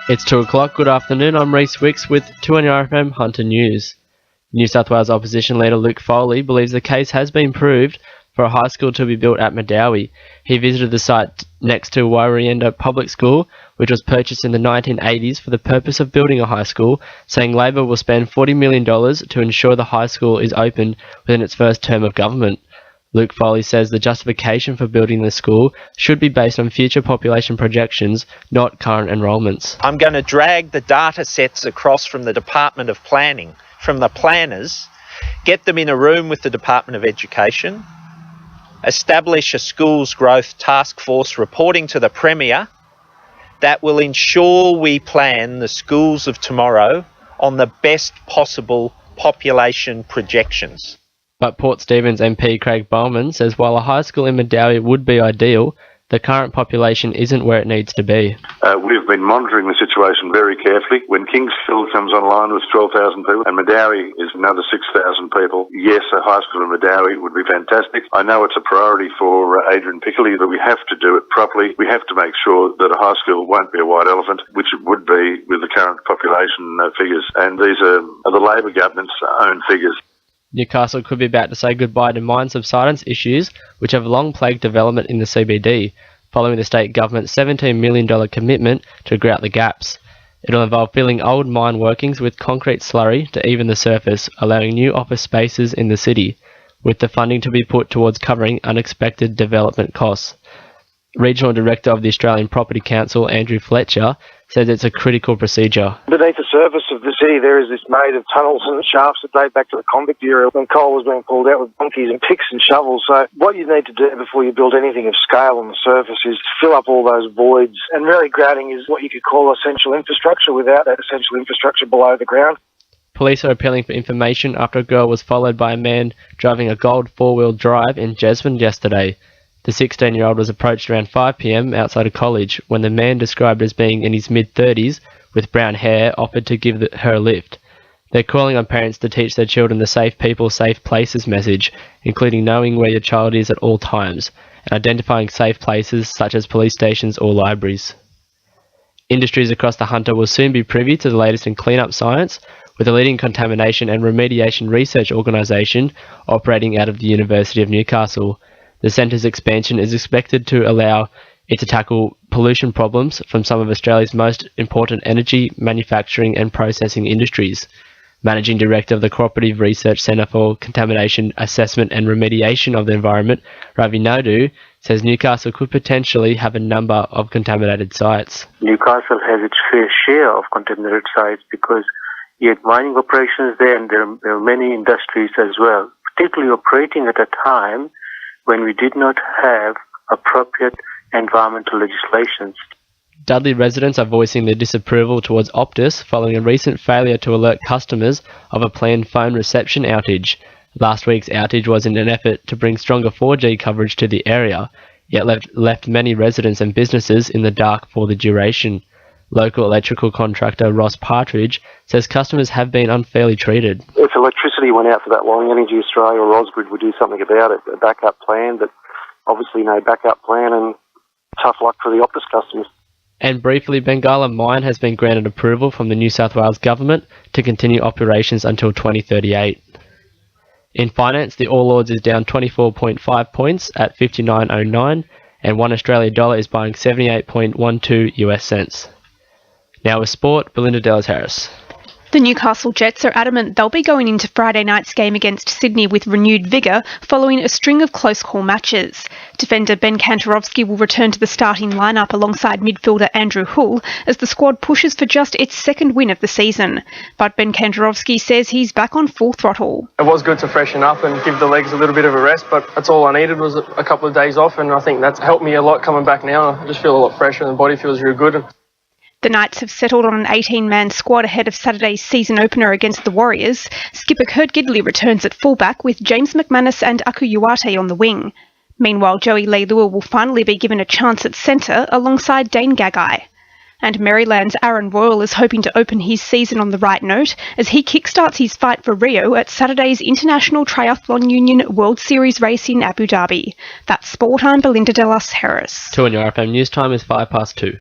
It's 2 o'clock. Good afternoon. I'm Rhys Wicks with 2 on your RFM Hunter News. New South Wales Opposition Leader Luke Foley believes the case has been proved for a high school to be built at Medowie. He visited the site next to Wairienda Public School, which was purchased in the 1980s for the purpose of building a high school, saying Labor will spend $40 million to ensure the high school is open within its first term of government. Luke Foley says the justification for building the school should be based on future population projections, not current enrolments. I'm going to drag the data sets across from the Department of Planning, from the planners, get them in a room with the Department of Education, establish a schools growth task force reporting to the Premier that will ensure we plan the schools of tomorrow on the best possible population projections. But Port Stephens MP Craig Bowman says while a high school in Medowie would be ideal, the current population isn't where it needs to be. We've been monitoring the situation very carefully. When Kingsfield comes online with 12,000 people and Medowie is another 6,000 people, yes, a high school in Medowie would be fantastic. I know it's a priority for Adrian Piccoli, but we have to do it properly. We have to make sure that a high school won't be a white elephant, which it would be with the current population figures. And these are the Labor government's own figures. Newcastle could be about to say goodbye to mine subsidence issues, which have long plagued development in the CBD, following the state government's $17 million commitment to grout the gaps. It'll involve filling old mine workings with concrete slurry to even the surface, allowing new office spaces in the city, with the funding to be put towards covering unexpected development costs. Regional Director of the Australian Property Council, Andrew Fletcher, says it's a critical procedure. Beneath the surface of the city there is this made of tunnels and shafts that date back to the convict era when coal was being pulled out with donkeys and picks and shovels. So what you need to do before you build anything of scale on the surface is fill up all those voids. And really grouting is what you could call essential infrastructure without that essential infrastructure below the ground. Police are appealing for information after a girl was followed by a man driving a gold four-wheel drive in Jesmond yesterday. The 16-year-old was approached around 5 p.m. outside a college when the man, described as being in his mid-30s with brown hair, offered to give her a lift. They're calling on parents to teach their children the safe people, safe places message, including knowing where your child is at all times and identifying safe places such as police stations or libraries. Industries across the Hunter will soon be privy to the latest in clean-up science, with a leading contamination and remediation research organisation operating out of the University of Newcastle. The centre's expansion is expected to allow it to tackle pollution problems from some of Australia's most important energy, manufacturing and processing industries. Managing Director of the Cooperative Research Centre for Contamination Assessment and Remediation of the Environment, Ravi Naidu, says Newcastle could potentially have a number of contaminated sites. Newcastle has its fair share of contaminated sites because you had mining operations there and there are many industries as well, particularly operating at a time when we did not have appropriate environmental legislation. Dudley residents are voicing their disapproval towards Optus following a recent failure to alert customers of a planned phone reception outage. Last week's outage was in an effort to bring stronger 4G coverage to the area, yet left many residents and businesses in the dark for the duration. Local electrical contractor Ross Partridge says customers have been unfairly treated. If electricity went out for that long, Energy Australia or Ausgrid would do something about it, a backup plan, but obviously no backup plan and tough luck for the Optus customers. And briefly, Bengala Mine has been granted approval from the New South Wales Government to continue operations until 2038. In finance, the All Ords is down 24.5 points at 59.09 and $1 Australian dollar is buying 78.12 US cents. Now with sport, Belinda Dallas-Harris. The Newcastle Jets are adamant they'll be going into Friday night's game against Sydney with renewed vigour following a string of close call matches. Defender Ben Kantarovski will return to the starting lineup alongside midfielder Andrew Hull as the squad pushes for just its second win of the season. But Ben Kantarovski says he's back on full throttle. It was good to freshen up and give the legs a little bit of a rest, but that's all I needed was a couple of days off, and I think that's helped me a lot coming back now. I just feel a lot fresher and the body feels real good. The Knights have settled on an 18-man squad ahead of Saturday's season opener against the Warriors. Skipper Kurt Gidley returns at fullback with James McManus and Aku Uwate on the wing. Meanwhile, Joey Leilua will finally be given a chance at centre alongside Dane Gagai. And Maryland's Aaron Royal is hoping to open his season on the right note as he kickstarts his fight for Rio at Saturday's International Triathlon Union World Series race in Abu Dhabi. That's sport. I'm Belinda Dallas-Harris. 2 on your RFM News Time is 2:05.